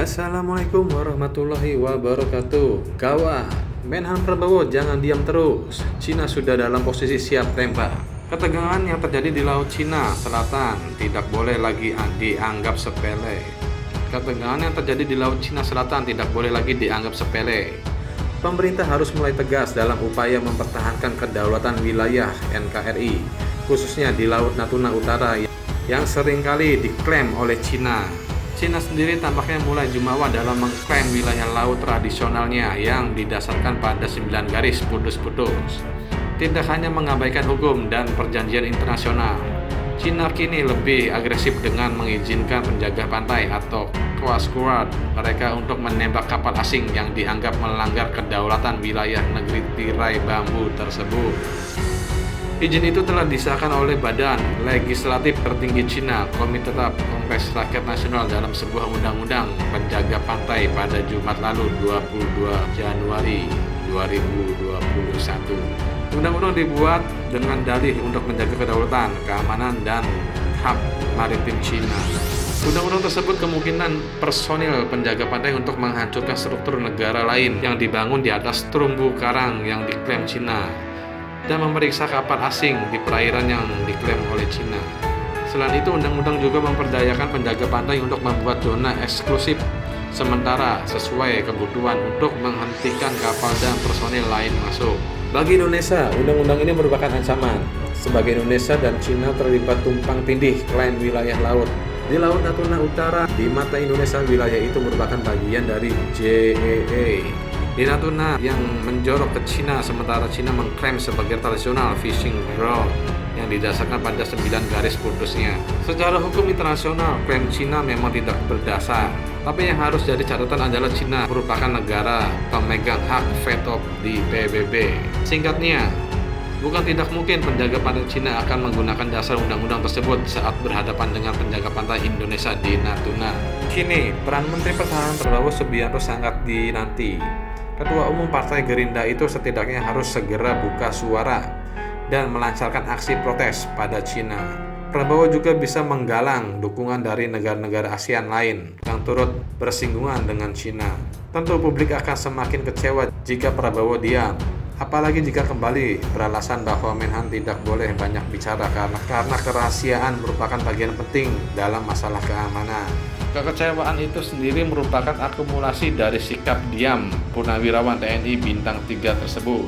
Assalamualaikum warahmatullahi wabarakatuh. Kawan, Menhan Prabowo jangan diam terus. Cina sudah dalam posisi siap tembak. Ketegangan yang terjadi di Laut Cina Selatan tidak boleh lagi dianggap sepele. Ketegangan yang terjadi di Laut Cina Selatan tidak boleh lagi dianggap sepele. Pemerintah harus mulai tegas dalam upaya mempertahankan kedaulatan wilayah NKRI, khususnya di Laut Natuna Utara yang seringkali diklaim oleh Cina. Cina sendiri tampaknya mulai jumawa dalam mengklaim wilayah laut tradisionalnya yang didasarkan pada 9 garis putus-putus. Tidak hanya mengabaikan hukum dan perjanjian internasional, Cina kini lebih agresif dengan mengizinkan penjaga pantai atau Coast Guard mereka untuk menembak kapal asing yang dianggap melanggar kedaulatan wilayah negeri tirai bambu tersebut. Izin itu telah disahkan oleh Badan Legislatif Tertinggi Cina, Komite Tetap Kongres Rakyat Nasional dalam sebuah undang-undang penjaga pantai pada Jumat lalu 22 Januari 2021. Undang-undang dibuat dengan dalih untuk menjaga kedaulatan, keamanan, dan hak maritim Cina. Undang-undang tersebut kemungkinan personil penjaga pantai untuk menghancurkan struktur negara lain yang dibangun di atas terumbu karang yang diklaim Cina dan memeriksa kapal asing di perairan yang diklaim oleh Cina. Selain itu, undang-undang juga memperdayakan penjaga pantai untuk membuat zona eksklusif sementara sesuai kebutuhan untuk menghentikan kapal dan personil lain masuk. Bagi Indonesia, undang-undang ini merupakan ancaman. Sebagai Indonesia dan Cina terlibat tumpang tindih klaim wilayah laut. Di Laut Natuna Utara, di mata Indonesia wilayah itu merupakan bagian dari JEE. Di Natuna yang menjorok ke Cina, sementara Cina mengklaim sebagai tradisional fishing ground yang didasarkan pada 9 garis putusnya. Secara hukum internasional, klaim Cina memang tidak berdasar. Tapi yang harus jadi catatan adalah Cina merupakan negara pemegang hak veto di PBB. Singkatnya, bukan tidak mungkin penjaga pantai Cina akan menggunakan dasar undang-undang tersebut saat berhadapan dengan penjaga pantai Indonesia di Natuna. Kini, peran Menteri Pertahanan Prabowo Subianto sangat dinanti. Ketua Umum Partai Gerindra itu setidaknya harus segera buka suara dan melancarkan aksi protes pada Cina. Prabowo juga bisa menggalang dukungan dari negara-negara ASEAN lain yang turut bersinggungan dengan Cina. Tentu publik akan semakin kecewa jika Prabowo diam. Apalagi jika kembali beralasan bahwa Menhan tidak boleh banyak bicara karena kerahasiaan merupakan bagian penting dalam masalah keamanan. Kekecewaan itu sendiri merupakan akumulasi dari sikap diam Purnawirawan TNI Bintang 3 tersebut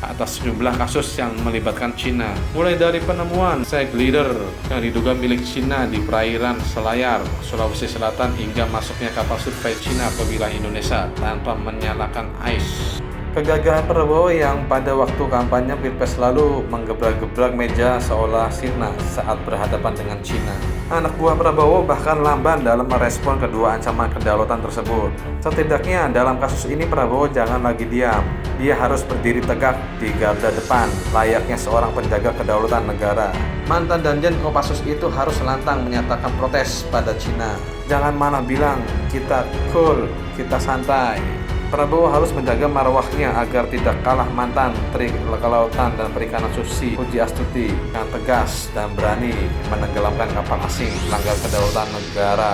atas sejumlah kasus yang melibatkan Cina, mulai dari penemuan seg leader yang diduga milik Cina di perairan Selayar, Sulawesi Selatan, hingga masuknya kapal survei Cina ke wilayah Indonesia tanpa menyalakan AIS. Kegagalan Prabowo yang pada waktu kampanye Pilpres lalu menggebrak-gebrak meja seolah sirna saat berhadapan dengan Cina. Anak buah Prabowo bahkan lamban dalam merespon kedua ancaman kedaulatan tersebut. Setidaknya dalam kasus ini Prabowo jangan lagi diam. Dia harus berdiri tegak di garda depan layaknya seorang penjaga kedaulatan negara. Mantan Danjen Kopassus itu harus lantang menyatakan protes pada Cina. Jangan malah bilang kita cool, kita santai. Prabowo harus menjaga marwahnya agar tidak kalah mantan Menteri Kelautan dan Perikanan Susi Pujiastuti yang tegas dan berani menenggelamkan kapal asing melanggar kedaulatan negara.